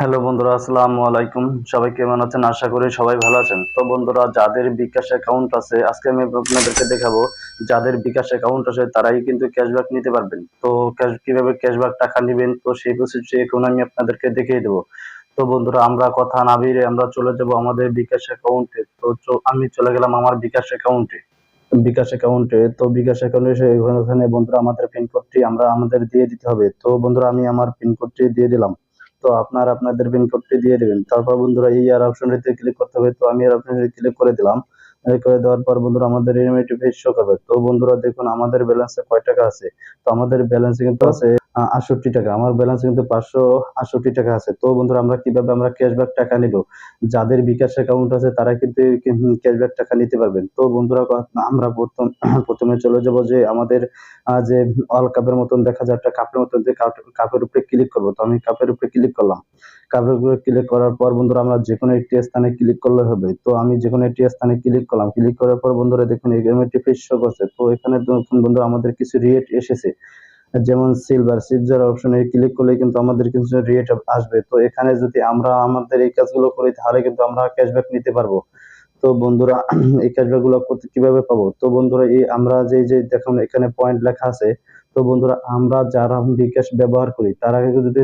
Hello বন্ধুরা, আসসালামু আলাইকুম। সবাই কেমন আছেন? আশা করি সবাই ভালো আছেন। তো বন্ধুরা, যাদের বিকাশ অ্যাকাউন্ট আছে, আজকে আমি আপনাদেরকে দেখাবো যাদের বিকাশ অ্যাকাউন্ট আছে তারাই কিন্তু ক্যাশব্যাক নিতে পারবেন। তো কিভাবে ক্যাশব্যাক টাকা নিবেন, তো সেই প্রসেসটি এখন আমি আপনাদেরকে দেখিয়ে দেবো। তো বন্ধুরা, আমরা কথা না বাড়িয়ে আমরা চলে যাব আমাদের বিকাশ অ্যাকাউন্টে। তো আমি চলে গেলাম আমার বিকাশ অ্যাকাউন্টে। বিকাশ অ্যাকাউন্টে এসে ওখানে বন্ধুরা আমাদের পিন কোডটি আমরা আমাদের দিয়ে দিতে হবে। তো বন্ধুরা, আমি আমার পিন কোডটি দিয়ে দিলাম। তো আপনারা আপনাদের পিন কোডটি দিয়ে দিবেন। তারপর বন্ধুরা এই আর অপশনটিতে ক্লিক করতে হবে। তো আমি আর অপশনটিতে ক্লিক করে দিলাম। করে দেওয়ার পর বন্ধুরা আমাদের এরকম একটি পেজ শো করবে। তো বন্ধুরা দেখুন আমাদের ব্যালেন্সে কয় টাকা আছে। তো আমাদের ব্যালেন্সে কিন্তু আছে ৬৮ টাকা। আমার ব্যালেন্স কিন্তু ৫৬৮ টাকা আছে। তো বন্ধুরা, আমরা কিভাবে আমরা ক্যাশব্যাক টাকা নিব? যাদের বিকাশ অ্যাকাউন্ট আছে তারা কিন্তু ক্যাশব্যাক টাকা নিতে পারবেন। তো বন্ধুরা, আমরা প্রথমে চলে যাব যে আমাদের যে অল কাপের মতন দেখা যায় একটা কাপের মতন, যে কাপের উপরে ক্লিক করব। তো আমি কাপের উপরে ক্লিক করলাম। কাপের উপরে ক্লিক করার পর বন্ধুরা আমরা যেকোনো একটি স্থানে ক্লিক করলে হবে। তো আমি যেকোনো একটি স্থানে ক্লিক করলাম। ক্লিক করার পর বন্ধুরা দেখুন এখানে একটি পেজ শো করছে। তো এখানে দেখুন বন্ধুরা আমাদের কিছু রেট এসেছে। যেমন সিলভার অপশনে ক্লিক করলে কিন্তু আমাদের কিছু রেট আসবে। তো এখানে যদি আমরা আমাদের এই কাজগুলো করি তাহলে কিন্তু আমরা ক্যাশব্যাক নিতে পারবো। তো বন্ধুরা, এই ক্যাশব্যাক গুলো করতে কিভাবে পাবো? তো বন্ধুরা, এই আমরা যে দেখুন এখানে পয়েন্ট লেখা আছে। তো বন্ধুরা, আমরা যারা বিকাশ ব্যবহার করি তারা কিন্তু যদি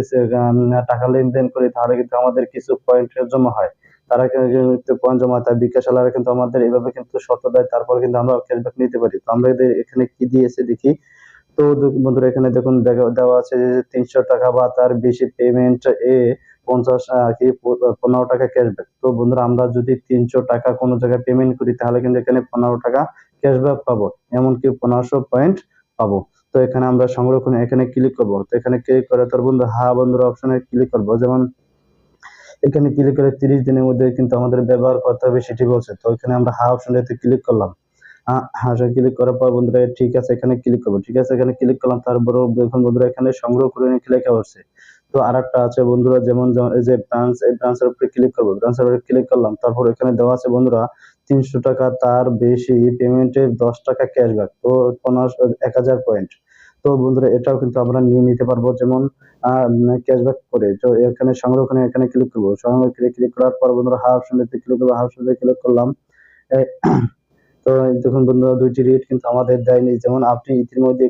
টাকা লেনদেন করি তাহলে কিন্তু আমাদের কিছু পয়েন্ট জমা হয়। তারা কিন্তু পয়েন্ট জমা হয়, তাই বিকাশ আলারা কিন্তু আমাদের এভাবে কিন্তু শর্ত দেয়, তারপর কিন্তু আমরা ক্যাশব্যাক নিতে পারি। তো আমরা এদের এখানে কি দিয়েছে দেখি। তো বন্ধুরা এখানে দেখুন দেওয়া আছে যে ৩০০ টাকা বা তার বেশি পেমেন্ট এ ৫০ কি ১৫ টাকা ক্যাশব্যাক। তো বন্ধুরা, আমরা যদি ৩০০ টাকা কোনো জায়গায় পেমেন্ট করি তাহলে কিন্তু এখানে ১৫ টাকা ক্যাশব্যাক পাবো, এমনকি ১৫০০ পয়েন্ট পাবো। তো এখানে আমরা সংরক্ষণ এখানে ক্লিক করবো। তো এখানে ক্লিক করে তার বন্ধু হ্যাঁ বন্ধুরা অপশনে ক্লিক করবো। যেমন এখানে ক্লিক করে ৩০ দিনের মধ্যে কিন্তু আমাদের ব্যবহার করতে হবে সেটি বলছে। তো এখানে আমরা হ্যাঁ অপশনটাতে ক্লিক করলাম। হ্যাঁ ক্লিক করার পর বন্ধুরা ঠিক আছে এখানে ক্লিক করবো। ঠিক আছে এখানে ক্লিক করলাম। তারপরে দেখুন বন্ধুরা এখানে সংগ্রহ করে নিতে লেখা হচ্ছে। তো আরেকটা আছে বন্ধুরা, যেমন এই যে ব্রাঞ্চ, এই ব্রাঞ্চের উপরে ক্লিক করবো। ব্রাঞ্চের উপরে ক্লিক করলাম। তারপর এখানে দেওয়া আছে বন্ধুরা ৩০০ টাকা তার বেশি পেমেন্টে ১০ টাকা ক্যাশব্যাক। তো ১০০০ পয়েন্ট। তো বন্ধুরা এটাও কিন্তু আমরা নিয়ে নিতে পারবো, যেমন ক্যাশব্যাক করে। তো এখানে সংরক্ষণে এখানে ক্লিক করবো। সংরক্ষণে ক্লিক করার পর বন্ধুরা হ্যাঁ অপশনটাতে ক্লিক করবো। হ্যাঁ অপশনটাতে ক্লিক করলাম। তো দেখুন বন্ধুরা ২ টি রেট কিন্তু আমাদের দেয়নি। যেমন আপনি ইতিমধ্যে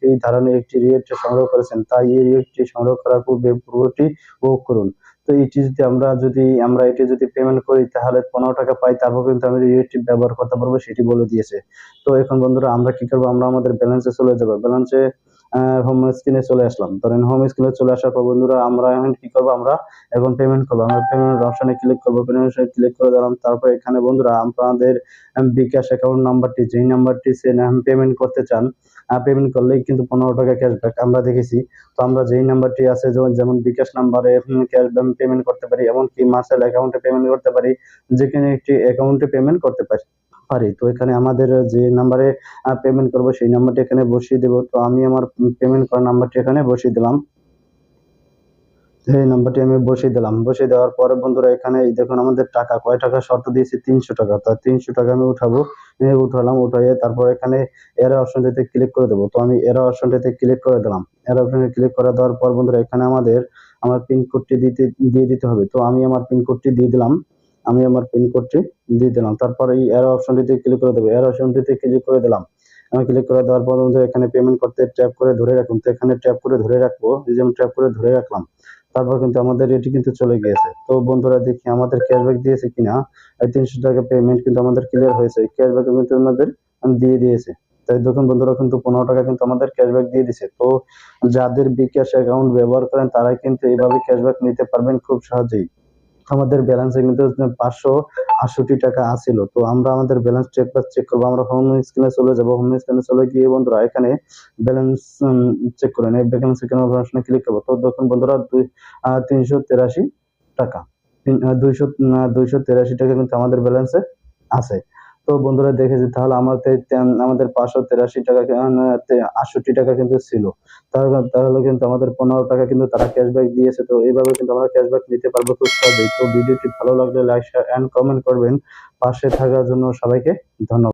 এই ধরনের একটি রেট সংগ্রহ করেছেন। তাই এই রেটটি সংগ্রহ করার পূর্ববর্তী উপভোগ করুন। তো এটি যদি আমরা এটি যদি পেমেন্ট করি তাহলে ১৫ টাকা পাই, তারপর কিন্তু আমি এই রেটটি ব্যবহার করতে পারবো সেটি বলে দিয়েছে। তো এখন বন্ধুরা আমরা কি করবো? আমরা আমাদের ব্যালেন্সে চলে যাবো। ব্যালেন্সে হোম স্ক্রিনে চলে আসলাম। ধরেন হোম স্ক্রিনে চলে আসার পর বন্ধুরা আমরা এখন কি করবো? আমরা এখন পেমেন্ট করবো। আমরা পেমেন্ট অপশনে ক্লিক করবো। পেমেন্ট অপশনে ক্লিক করে দিলাম। তারপর এখানে বন্ধুরা আপনাদের বিকাশ অ্যাকাউন্ট নাম্বারটি যেই নাম্বারটি পেমেন্ট করতে চান, পেমেন্ট করলেই কিন্তু ১৫ টাকা ক্যাশব্যাক আমরা দেখেছি। তো আমরা যেই নাম্বারটি আছে যেমন বিকাশ নাম্বারে ক্যাশব্যাক পেমেন্ট করতে পারি, এমনকি মার্সেল অ্যাকাউন্টে পেমেন্ট করতে পারি, যেকোনো একটি অ্যাকাউন্টে পেমেন্ট করতে পারি। তো এখানে আমাদের যে নাম্বারে পেমেন্ট করবো সেই নাম্বারটি এখানে বসিয়ে দেবো। তো আমি আমার পেমেন্ট করার নাম্বারটি এখানে বসিয়ে দিলাম। এই নাম্বারটি আমি বসিয়ে দিলাম। বসিয়ে দেওয়ার পরে বন্ধুরা এখানে এই দেখুন আমাদের টাকা কয় টাকা শর্ত দিয়েছি ৩০০ টাকা। তা ৩০০ টাকা আমি উঠাবো। উঠালাম, উঠাইয়ে তারপর এখানে এরো অপশনটিতে ক্লিক করে দেবো। তো আমি এরো অপশনটিতে ক্লিক করে দিলাম। এরো অপশনে ক্লিক করে দেওয়ার পর বন্ধুরা এখানে আমার পিন কোডটি দিয়ে দিতে হবে। তো আমি আমার পিন কোডটি দিয়ে দিলাম। আমি আমার পিন কোডটি দিয়ে দিলাম। তারপর এই এরো অপশনটিতে ক্লিক করে দেবো। এরো অপশনটিতে ক্লিক করে দিলাম। আমি ক্লিক করে দেওয়ার পর বন্ধুরা এখানে পেমেন্ট করতে ট্যাপ করে ধরে রাখুন। তো এখানে ট্যাপ করে ধরে রাখবো। এই যে আমি ট্যাপ করে ধরে রাখলাম। তারপর কিন্তু আমাদের এটি কিন্তু চলে গিয়েছে। তো বন্ধুরা দেখি আমাদের ক্যাশব্যাক দিয়েছে কিনা। এই ৩০০ টাকা পেমেন্ট কিন্তু আমাদের ক্লিয়ার হয়েছে। ক্যাশব্যাক কিন্তু আমাদের দিয়ে দিয়েছে। তাই দেখুন বন্ধুরা কিন্তু ১৫ টাকা কিন্তু আমাদের ক্যাশব্যাক দিয়ে দিছে। তো যাদের বিকাশ অ্যাকাউন্ট ব্যবহার করেন তারাই কিন্তু এইভাবে ক্যাশব্যাক নিতে পারবেন খুব সহজেই। আমাদের ব্যালেন্সে কিন্তু ৫৬৮ টাকা আছিল। তো আমরা আমাদের ব্যালেন্স চেক করবো। আমরা হোম স্ক্রিনে চলে যাবো। হোম স্ক্রিনে চলে গিয়ে বন্ধুরা এখানে ব্যালেন্স চেক করে নেই। ব্যালেন্স এখানে অপশনে ক্লিক করবো। তো দেখুন বন্ধুরা ৩৮৩ টাকা ২৮৩ টাকা কিন্তু আমাদের ব্যালেন্সে আছে। তো বন্ধুরা দেখেছি তাহলে আমাদের ৫৮৩ টাকা ৬৮ টাকা কিন্তু ছিল। তাহলে কিন্তু আমাদের ১৫ টাকা কিন্তু তারা ক্যাশব্যাক দিয়েছে। তো এইভাবে কিন্তু আমরা ক্যাশব্যাক নিতে পারবো খুব সহজেই। তো ভিডিওটি ভালো লাগলে লাইক, শেয়ার এন্ড কমেন্ট করবেন। পাশে থাকার জন্য সবাইকে ধন্যবাদ।